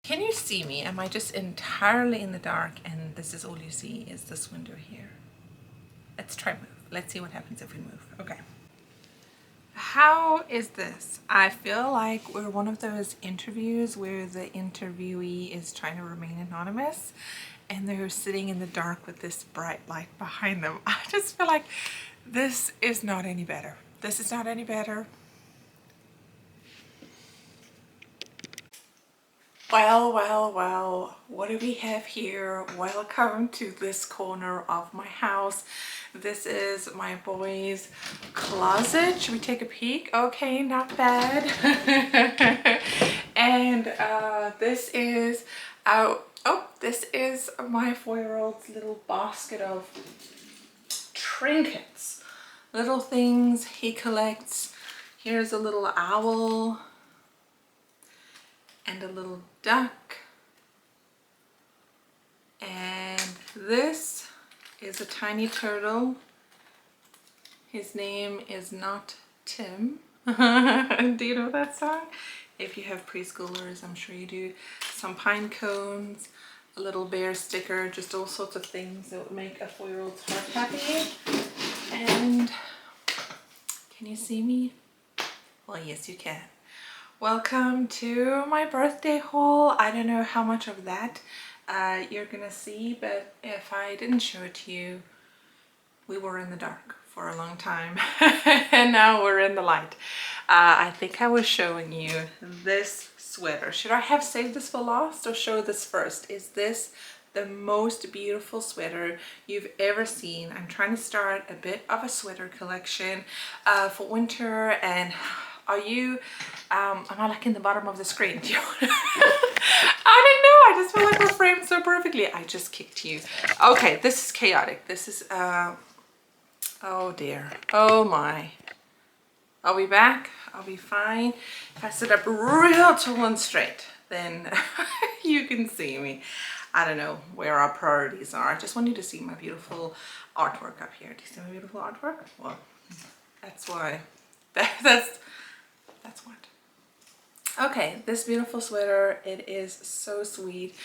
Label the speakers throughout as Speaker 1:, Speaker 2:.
Speaker 1: Can you see me? Am I just entirely in the dark and this is all you see is this window here? Let's try move. Let's see what happens if we move. Okay. How is this? I feel like we're one of those interviews where the interviewee is trying to remain anonymous and they're sitting in the dark with this bright light behind them. I just feel like this is not any better. This is not any better. Well, what do we have here? Welcome to this corner of my house. This is my boy's closet. Should we take a peek? Okay, not bad. And this is this is my 4-year-old's little basket of trinkets, little things he collects. Here's a little owl and a little duck, and this is a tiny turtle. His name is not Tim. Do you know that song? If you have preschoolers, I'm sure you do. Some pine cones, a little bear sticker, just all sorts of things that would make a 4-year-old's heart happy. And can you see me? Well, yes you can. Welcome to my birthday haul. I don't know how much of that you're gonna see, but if I didn't show it to you, we were in the dark for a long time and now we're in the light. I think I was showing you this sweater. Should I have saved this for last or show this first? Is this the most beautiful sweater you've ever seen? I'm trying to start a bit of a sweater collection for winter. And are you am I like in the bottom of the screen? Do you I don't know, I just feel like we're framed so perfectly. I just kicked you. Okay, this is chaotic. This is oh dear, oh my. Are we back? Are we fine? If I sit up real tall and straight, then you can see me. I don't know where our priorities are. I just want you to see my beautiful artwork up here. Do you see my beautiful artwork? Well, that's why. That's what. Okay, this beautiful sweater, it is so sweet.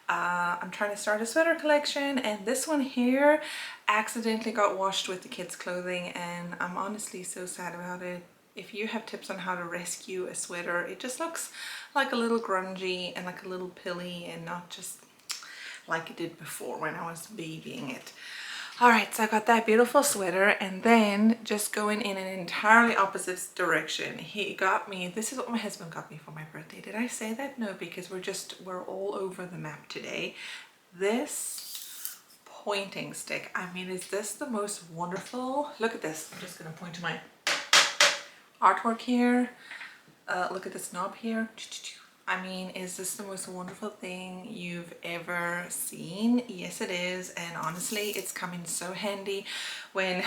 Speaker 1: I'm trying to start a sweater collection, and this one here accidentally got washed with the kids' clothing, and I'm honestly so sad about it. If you have tips on how to rescue a sweater, it just looks like a little grungy and like a little pilly and not just like it did before when I was babying it. All right, so I got that beautiful sweater, and then just going in an entirely opposite direction, he got me, this is what my husband got me for my birthday. Did I say that? No, because we're all over the map today. This pointing stick, I mean, is this the most wonderful? Look at this. I'm just gonna point to my artwork here. Look at this knob here. I mean, is this the most wonderful thing you've ever seen? Yes, it is. And honestly, it's coming so handy when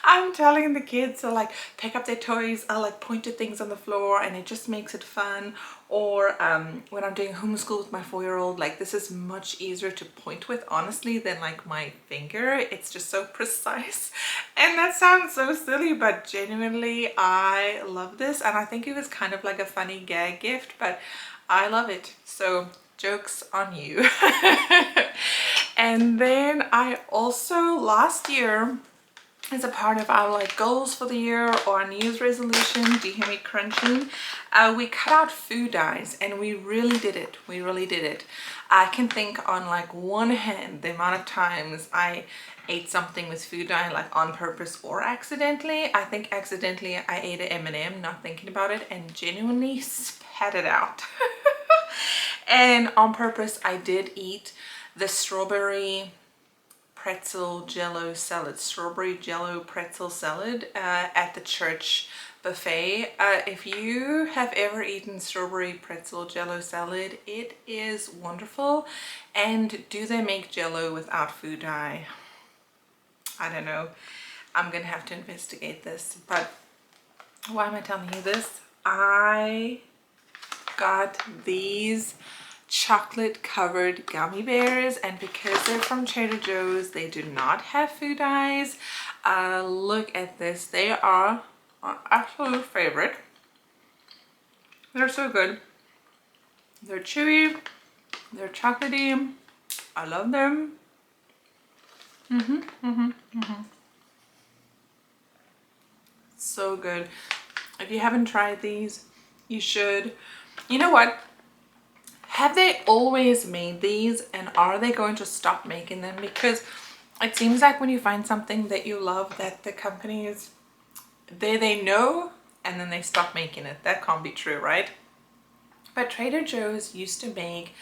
Speaker 1: I'm telling the kids to like pick up their toys. I like point at things on the floor and it just makes it fun. Or when I'm doing homeschool with my 4-year-old, like this is much easier to point with, honestly, than like my finger. It's just so precise. And that sounds so silly, but genuinely I love this. And I think it was kind of like a funny gag gift, but I love it. So joke's on you. And then I also last year, as a part of our like goals for the year or our New Year's resolution, do you hear me crunching? We cut out food dyes, and we really did it. We really did it. I can think on like one hand the amount of times I ate something with food dye, like on purpose or accidentally. I think accidentally I ate an M&M, not thinking about it, and genuinely spat it out. And on purpose I did eat the strawberry pretzel jello salad, strawberry jello pretzel salad at the church buffet. If you have ever eaten strawberry pretzel jello salad, it is wonderful. And do they make jello without food dye? I don't know. I'm gonna have to investigate this. But why am I telling you this? I got these chocolate covered gummy bears, and because they're from Trader Joe's, they do not have food dyes. Look at this. They are our absolute favorite. They're so good. They're chewy, they're chocolatey. I love them. So good. If you haven't tried these, you should. You know what? Have they always made these, and are they going to stop making them? Because it seems like when you find something that you love, that the companies, they know, and then they stop making it. That can't be true, right? But Trader Joe's used to make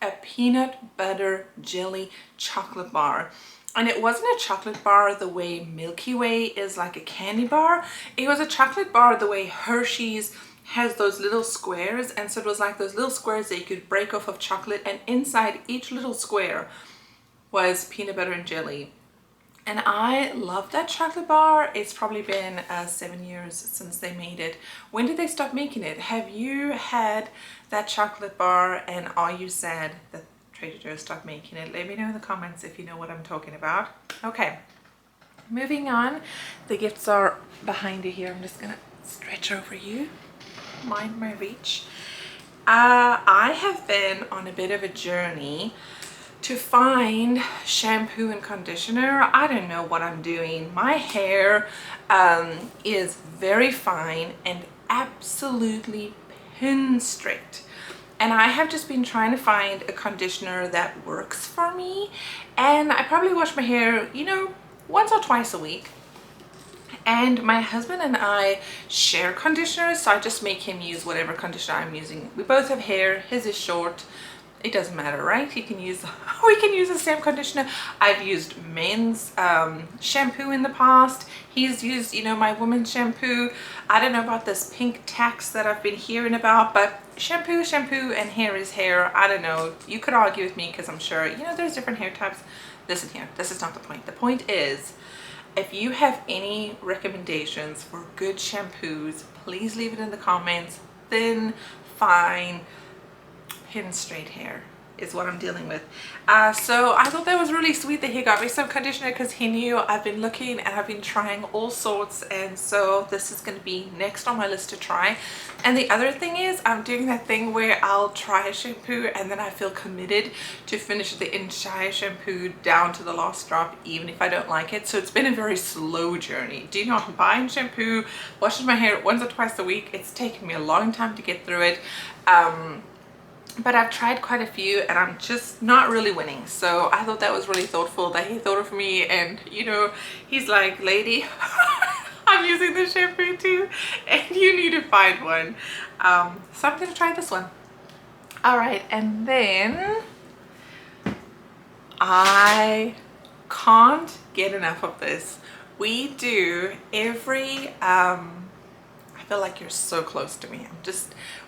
Speaker 1: a peanut butter jelly chocolate bar. And it wasn't a chocolate bar the way Milky Way is like a candy bar. It was a chocolate bar the way Hershey's has those little squares. And so it was like those little squares that you could break off of chocolate, and inside each little square was peanut butter and jelly. And I love that chocolate bar. It's probably been 7 years since they made it. When did they stop making it? Have you had that chocolate bar, and are you sad that Trader Joe's stopped making it? Let me know in the comments if you know what I'm talking about. Okay, moving on. The gifts are behind you here. I'm just gonna stretch over you. Mind my reach. I have been on a bit of a journey to find shampoo and conditioner. I don't know what I'm doing. My hair is very fine and absolutely pin straight. And I have just been trying to find a conditioner that works for me. And I probably wash my hair, you know, once or twice a week. And my husband and I share conditioners, so I just make him use whatever conditioner I'm using. We both have hair. His is short. It doesn't matter, right? He can use, we can use the same conditioner. I've used men's shampoo in the past. He's used, you know, my woman's shampoo. I don't know about this pink tax that I've been hearing about, but shampoo is shampoo and hair is hair. I don't know. You could argue with me because I'm sure, you know, there's different hair types. Listen here, this is not the point. The point is, if you have any recommendations for good shampoos, please leave it in the comments. Thin, fine, pin straight hair is what I'm dealing with. So I thought that was really sweet that he got me some conditioner, because he knew I've been looking and I've been trying all sorts, and so this is going to be next on my list to try. And the other thing is, I'm doing that thing where I'll try a shampoo and then I feel committed to finish the entire shampoo down to the last drop, even if I don't like it. So it's been a very slow journey. Do you know, I'm buying shampoo, washing my hair once or twice a week. It's taken me a long time to get through it. But I've tried quite a few and I'm just not really winning. So I thought that was really thoughtful that he thought of me, and you know, he's like, lady, I'm using this shampoo too and you need to find one. So I'm gonna try this one. All right, and then I can't get enough of this. We do every I feel like you're so close to me.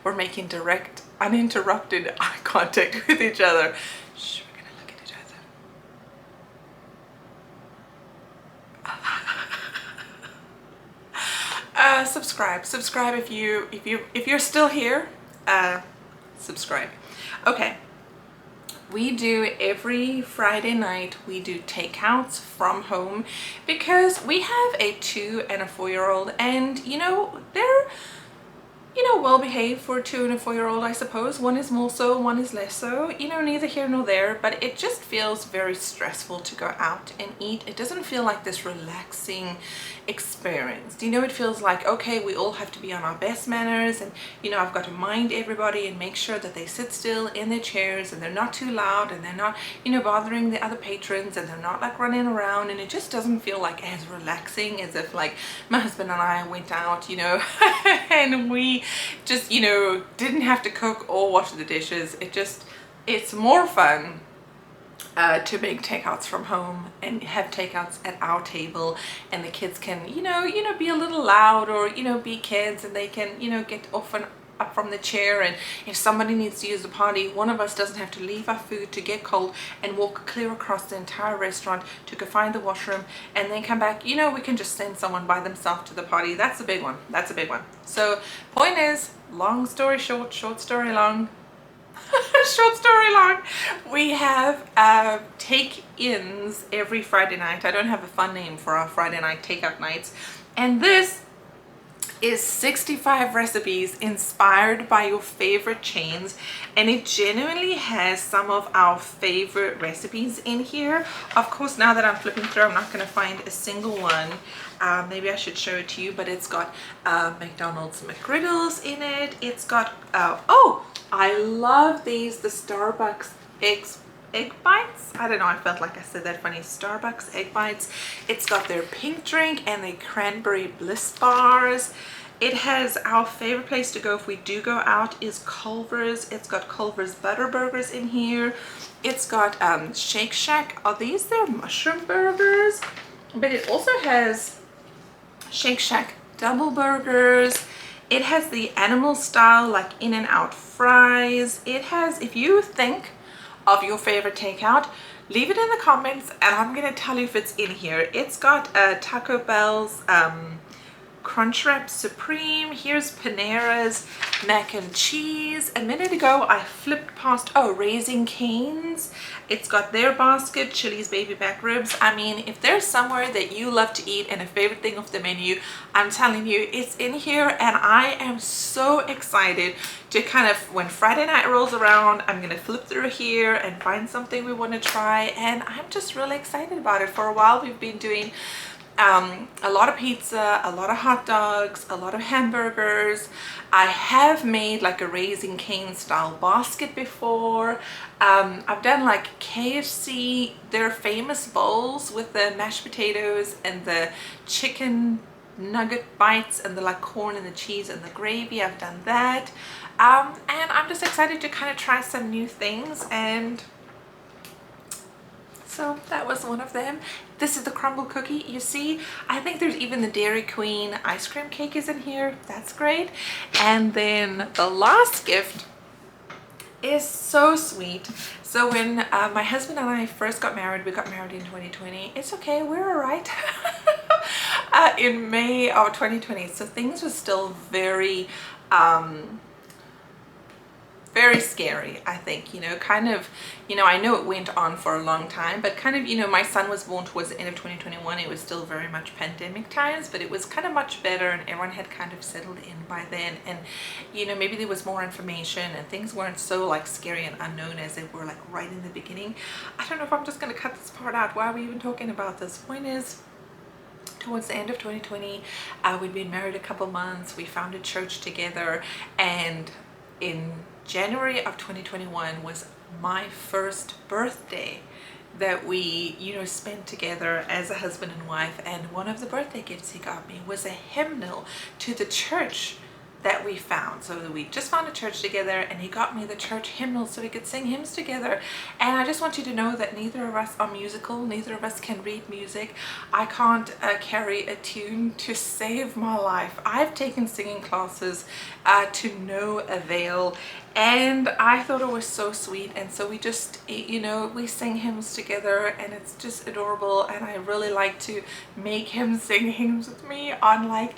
Speaker 1: We're making direct, uninterrupted eye contact with each other. Shh, we're gonna look at each other. Subscribe if you're still here. Subscribe. Okay. We do every Friday night, we do takeouts from home, because we have a 2 and a 4-year-old, and you know, they're, you know, well behaved for a 2 and a 4-year-old, I suppose. One is more so, one is less so, you know, neither here nor there. But it just feels very stressful to go out and eat. It doesn't feel like this relaxing experience. You know, it feels like, okay, we all have to be on our best manners, and you know, I've got to mind everybody and make sure that they sit still in their chairs and they're not too loud and they're not, you know, bothering the other patrons, and they're not like running around. And it just doesn't feel like as relaxing as if like my husband and I went out, you know, and we just, you know, didn't have to cook or wash the dishes. It's more fun to make takeouts from home and have takeouts at our table, and the kids can, you know, be a little loud, or you know, be kids, and they can, you know, get off and up from the chair. And if somebody needs to use the potty, one of us doesn't have to leave our food to get cold and walk clear across the entire restaurant to go find the washroom and then come back. You know, we can just send someone by themselves to the potty. That's a big one. That's a big one. So point is, long story short, short story long, short story long, we have take-ins every Friday night. I don't have a fun name for our Friday night takeout nights, and this is 65 recipes inspired by your favorite chains, and it genuinely has some of our favorite recipes in here. Of course, now that I'm flipping through, I'm not going to find a single one. Maybe I should show it to you, but it's got McDonald's McGriddles in it. It's got oh, I love these, the Starbucks egg bites. I don't know, I felt like I said that funny. Starbucks egg bites. It's got their pink drink and the cranberry bliss bars. It has our favorite place to go if we do go out is Culver's. It's got Culver's butter burgers in here. It's got Shake Shack. Are these their mushroom burgers? But it also has Shake Shack double burgers. It has the animal style like In-N-Out fries. It has, if you think of your favorite takeout, leave it in the comments and I'm gonna tell you if it's in here. It's got Taco Bell's Crunchwrap Supreme. Here's Panera's mac and cheese. A minute ago I flipped past, oh, Raising Cane's. It's got their basket, Chili's baby back ribs. I mean, if there's somewhere that you love to eat and a favorite thing of the menu, I'm telling you, it's in here. And I am so excited to kind of, when Friday night rolls around, I'm gonna flip through here and find something we want to try. And I'm just really excited about it. For a while we've been doing a lot of pizza, a lot of hot dogs, a lot of hamburgers. I have made like a Raising Cane style basket before. I've done like KFC, their famous bowls with the mashed potatoes and the chicken nugget bites and the like corn and the cheese and the gravy. I've done that. And I'm just excited to kind of try some new things, and so that was one of them. This is the crumble cookie. You see, I think there's even the Dairy Queen ice cream cake is in here. That's great. And then the last gift is so sweet. So when my husband and I first got married, we got married in 2020. It's okay, we're all right. In May of 2020. So things were still very scary, I think, you know, kind of, you know, I know it went on for a long time, but kind of, you know, my son was born towards the end of 2021. It was still very much pandemic times, but it was kind of much better and everyone had kind of settled in by then. And, you know, maybe there was more information and things weren't so like scary and unknown as they were like right in the beginning. I don't know if I'm just going to cut this part out. Why are we even talking about this? Point is, towards the end of 2020, we'd been married a couple months. We founded church together, and in January of 2021 was my first birthday that we, you know, spent together as a husband and wife. And one of the birthday gifts he got me was a hymnal to the church that we found. So we just found a church together, and he got me the church hymnal so we could sing hymns together. And I just want you to know that neither of us are musical, neither of us can read music. I can't carry a tune to save my life. I've taken singing classes to no avail, and I thought it was so sweet. And so we just, you know, we sing hymns together, and it's just adorable. And I really like to make him sing hymns with me on, like,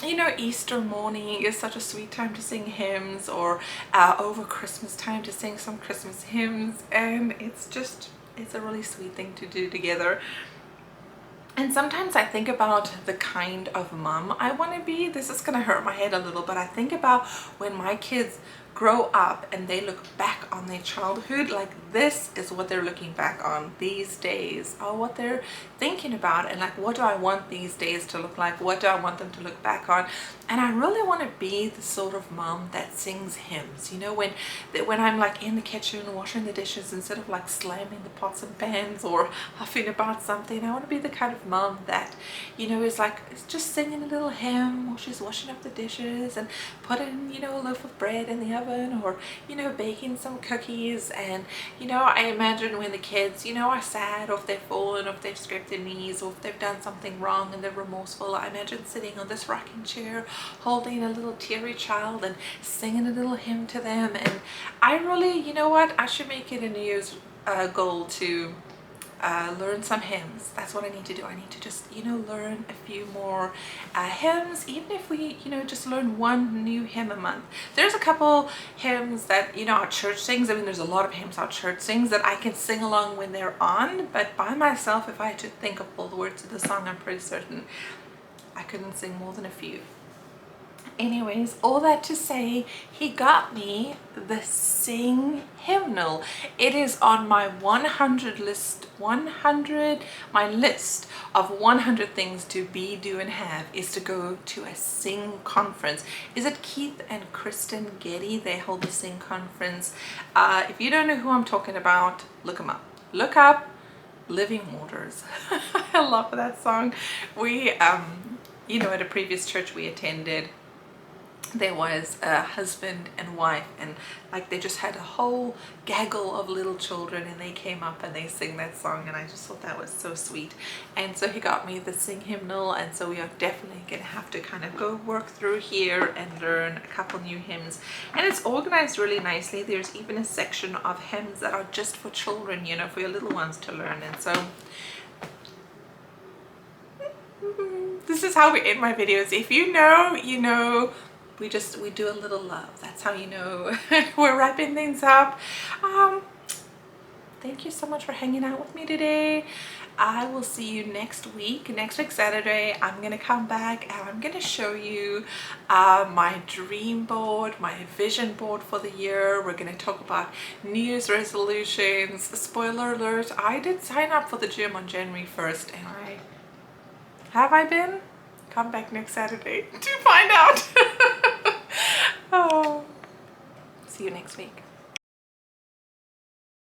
Speaker 1: you know, Easter morning is such a sweet time to sing hymns, or over Christmas time to sing some Christmas hymns. And it's just, it's a really sweet thing to do together. And sometimes I think about the kind of mom I want to be. This is gonna hurt my head a little, but I think about when my kids grow up and they look back on their childhood, like this is what they're looking back on these days, or what they're thinking about, and like, what do I want these days to look like? What do I want them to look back on? And I really want to be the sort of mom that sings hymns, you know, when I'm like in the kitchen washing the dishes, instead of like slamming the pots and pans or huffing about something, I want to be the kind of mom that, you know, is like just singing a little hymn while she's washing up the dishes, and putting, you know, a loaf of bread in the oven, or, you know, baking some cookies. And, you know, I imagine when the kids, you know, are sad, or if they've fallen, or if they've scraped their knees, or if they've done something wrong and they're remorseful, I imagine sitting on this rocking chair holding a little teary child and singing a little hymn to them. And I really, you know what, I should make it a New Year's goal to learn some hymns. That's what I need to do. I need to just, you know, learn a few more hymns, even if we, you know, just learn one new hymn a month. There's a couple hymns that, you know, our church sings. I mean, there's a lot of hymns our church sings that I can sing along when they're on, but by myself, if I had to think of all the words of the song, I'm pretty certain I couldn't sing more than a few. Anyways, all that to say, he got me the Sing hymnal. It is on my 100 list, my list of 100 things to be, do, and have is to go to a Sing conference. Is it Keith and Kristen Getty? They hold the Sing conference. If you don't know who I'm talking about, look them up. Look up Living Waters. I love that song. We, you know, at a previous church we attended, there was a husband and wife, and like they just had a whole gaggle of little children, and they came up and they sing that song, and I just thought that was so sweet. And so he got me the Sing hymnal, and so we are definitely gonna have to kind of go work through here and learn a couple new hymns. And it's organized really nicely. There's even a section of hymns that are just for children, you know, for your little ones to learn. And so this is how we end my videos. If you know, you know. We do a little love. That's how you know we're wrapping things up. Thank you so much for hanging out with me today. I will see you next week. Next week Saturday, I'm gonna come back and I'm gonna show you my dream board, my vision board for the year. We're gonna talk about New Year's resolutions. Spoiler alert, I did sign up for the gym on January 1st, and have I been? Come back next Saturday to find out. Oh, see you next week.